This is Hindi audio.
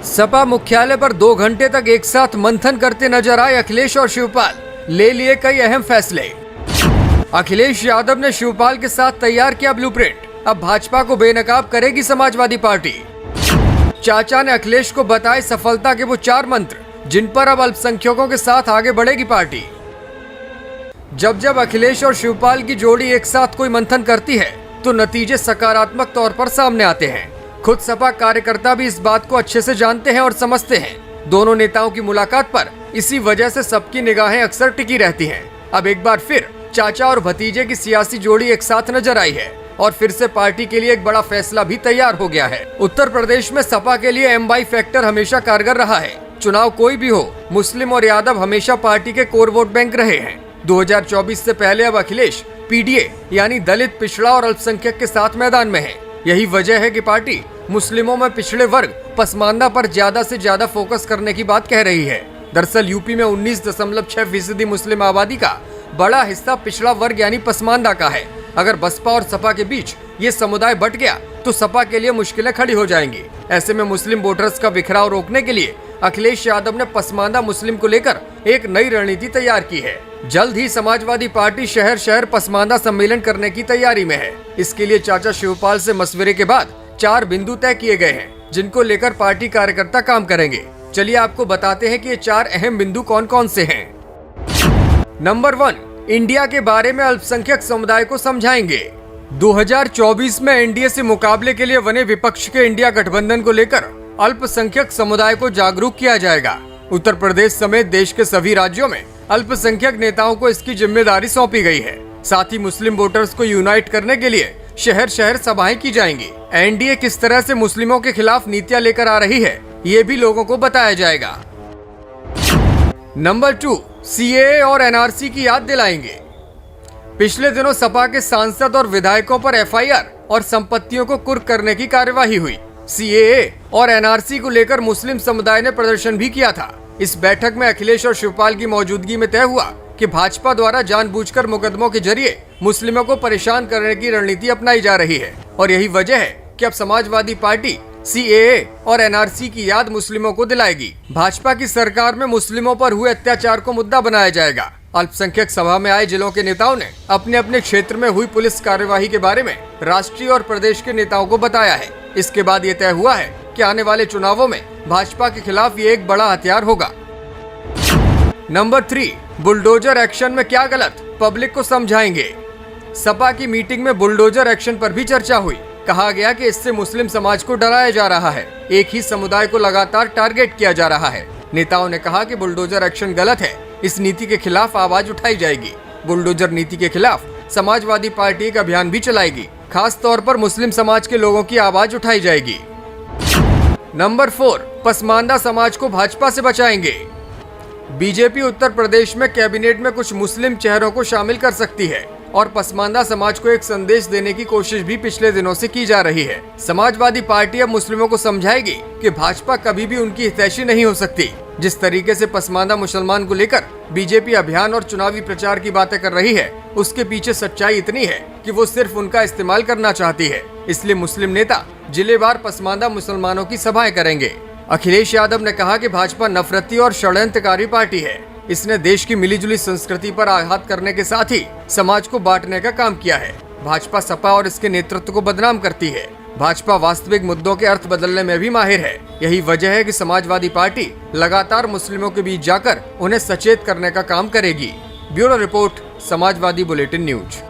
सपा मुख्यालय पर 2 घंटे तक एक साथ मंथन करते नजर आए अखिलेश और शिवपाल। ले लिए कई अहम फैसले। अखिलेश यादव ने शिवपाल के साथ तैयार किया ब्लूप्रिंट। अब भाजपा को बेनकाब करेगी समाजवादी पार्टी। चाचा ने अखिलेश को बताए सफलता के वो 4 मंत्र, जिन पर अब अल्पसंख्यकों के साथ आगे बढ़ेगी पार्टी। जब अखिलेश और शिवपाल की जोड़ी एक साथ कोई मंथन करती है तो नतीजे सकारात्मक तौर पर सामने आते हैं। खुद सपा कार्यकर्ता भी इस बात को अच्छे से जानते हैं और समझते हैं। दोनों नेताओं की मुलाकात पर इसी वजह से सबकी निगाहें अक्सर टिकी रहती हैं। अब एक बार फिर चाचा और भतीजे की सियासी जोड़ी एक साथ नजर आई है और फिर से पार्टी के लिए एक बड़ा फैसला भी तैयार हो गया है। उत्तर प्रदेश में सपा के लिए एमवाई फैक्टर हमेशा कारगर रहा है। चुनाव कोई भी हो, मुस्लिम और यादव हमेशा पार्टी के कोर वोट बैंक रहे हैं। 2024 से पहले अब अखिलेश पीडीए यानी दलित, पिछड़ा और अल्पसंख्यक के साथ मैदान में है। यही वजह है कि पार्टी मुस्लिमों में पिछड़े वर्ग, पसमानदा पर ज्यादा से ज्यादा फोकस करने की बात कह रही है। दरअसल यूपी में 19.6% मुस्लिम आबादी का बड़ा हिस्सा पिछड़ा वर्ग यानी पसमानदा का है। अगर बसपा और सपा के बीच ये समुदाय बट गया तो सपा के लिए मुश्किलें खड़ी हो जाएंगी। ऐसे में मुस्लिम वोटर्स का बिखराव रोकने के लिए अखिलेश यादव ने पसमानदा मुस्लिम को लेकर एक नई रणनीति तैयार की है। जल्द ही समाजवादी पार्टी शहर शहर पसमानदा सम्मेलन करने की तैयारी में है। इसके लिए चाचा शिवपाल से मशवरे के बाद 4 बिंदु तय किए गए हैं, जिनको लेकर पार्टी कार्यकर्ता काम करेंगे। चलिए आपको बताते हैं कि ये 4 अहम बिंदु कौन कौन से हैं। नंबर 1, इंडिया के बारे में अल्पसंख्यक समुदाय को समझाएंगे। 2024 में एनडीए से मुकाबले के लिए बने विपक्ष के इंडिया गठबंधन को लेकर अल्पसंख्यक समुदाय को जागरूक किया जाएगा। उत्तर प्रदेश समेत देश के सभी राज्यों में अल्पसंख्यक नेताओं को इसकी जिम्मेदारी सौंपी गई है। साथ ही मुस्लिम वोटर्स को यूनाइट करने के लिए शहर शहर सभाएं की जाएंगी। एनडीए किस तरह से मुस्लिमों के खिलाफ नीतियां लेकर आ रही है, ये भी लोगों को बताया जाएगा। नंबर 2, सीएए और एनआरसी की याद दिलाएंगे। पिछले दिनों सपा के सांसद और विधायकों पर एफआईआर और संपत्तियों को कुर्क करने की कार्यवाही हुई। सीएए और एनआरसी को लेकर मुस्लिम समुदाय ने प्रदर्शन भी किया था। इस बैठक में अखिलेश और शिवपाल की मौजूदगी में तय हुआ कि भाजपा द्वारा जानबूझकर मुकदमों के जरिए मुस्लिमों को परेशान करने की रणनीति अपनाई जा रही है और यही वजह है कि अब समाजवादी पार्टी सीएए और एनआरसी की याद मुस्लिमों को दिलाएगी। भाजपा की सरकार में मुस्लिमों पर हुए अत्याचार को मुद्दा बनाया जाएगा। अल्पसंख्यक सभा में आए जिलों के नेताओं ने अपने अपने क्षेत्र में हुई पुलिस कार्यवाही के बारे में राष्ट्रीय और प्रदेश के नेताओं को बताया है। इसके बाद ये तय हुआ है कि आने वाले चुनावों में भाजपा के खिलाफ ये एक बड़ा हथियार होगा। नंबर 3, बुलडोजर एक्शन में क्या गलत, पब्लिक को समझाएंगे। सपा की मीटिंग में बुलडोजर एक्शन पर भी चर्चा हुई। कहा गया कि इससे मुस्लिम समाज को डराया जा रहा है। एक ही समुदाय को लगातार टारगेट किया जा रहा है। नेताओं ने कहा कि बुलडोजर एक्शन गलत है। इस नीति के खिलाफ आवाज उठाई जाएगी। बुलडोजर नीति के खिलाफ समाजवादी पार्टी एक अभियान भी चलाएगी। खास तौर पर मुस्लिम समाज के लोगों की आवाज उठाई जाएगी। नंबर 4, पसमानदा समाज को भाजपा से बचाएंगे। बीजेपी उत्तर प्रदेश में कैबिनेट में कुछ मुस्लिम चेहरों को शामिल कर सकती है और पसमानदा समाज को एक संदेश देने की कोशिश भी पिछले दिनों से की जा रही है। समाजवादी पार्टी अब मुस्लिमों को समझाएगी कि भाजपा कभी भी उनकी हितैषी नहीं हो सकती। जिस तरीके से पसमानदा मुसलमान को लेकर बीजेपी अभियान और चुनावी प्रचार की बातें कर रही है, उसके पीछे सच्चाई इतनी है कि वो सिर्फ उनका इस्तेमाल करना चाहती है। इसलिए मुस्लिम नेता जिलेवार पसमानदा मुसलमानों की सभाएं करेंगे। अखिलेश यादव ने कहा कि भाजपा नफरती और षड्यंत्रकारी पार्टी है। इसने देश की मिलीजुली संस्कृति पर आघात करने के साथ ही समाज को बांटने का काम किया है। भाजपा सपा और इसके नेतृत्व को बदनाम करती है। भाजपा वास्तविक मुद्दों के अर्थ बदलने में भी माहिर है। यही वजह है कि समाजवादी पार्टी लगातार मुस्लिमों के बीच जाकर उन्हें सचेत करने का काम करेगी। Bureau report, Samajwadi bulletin news.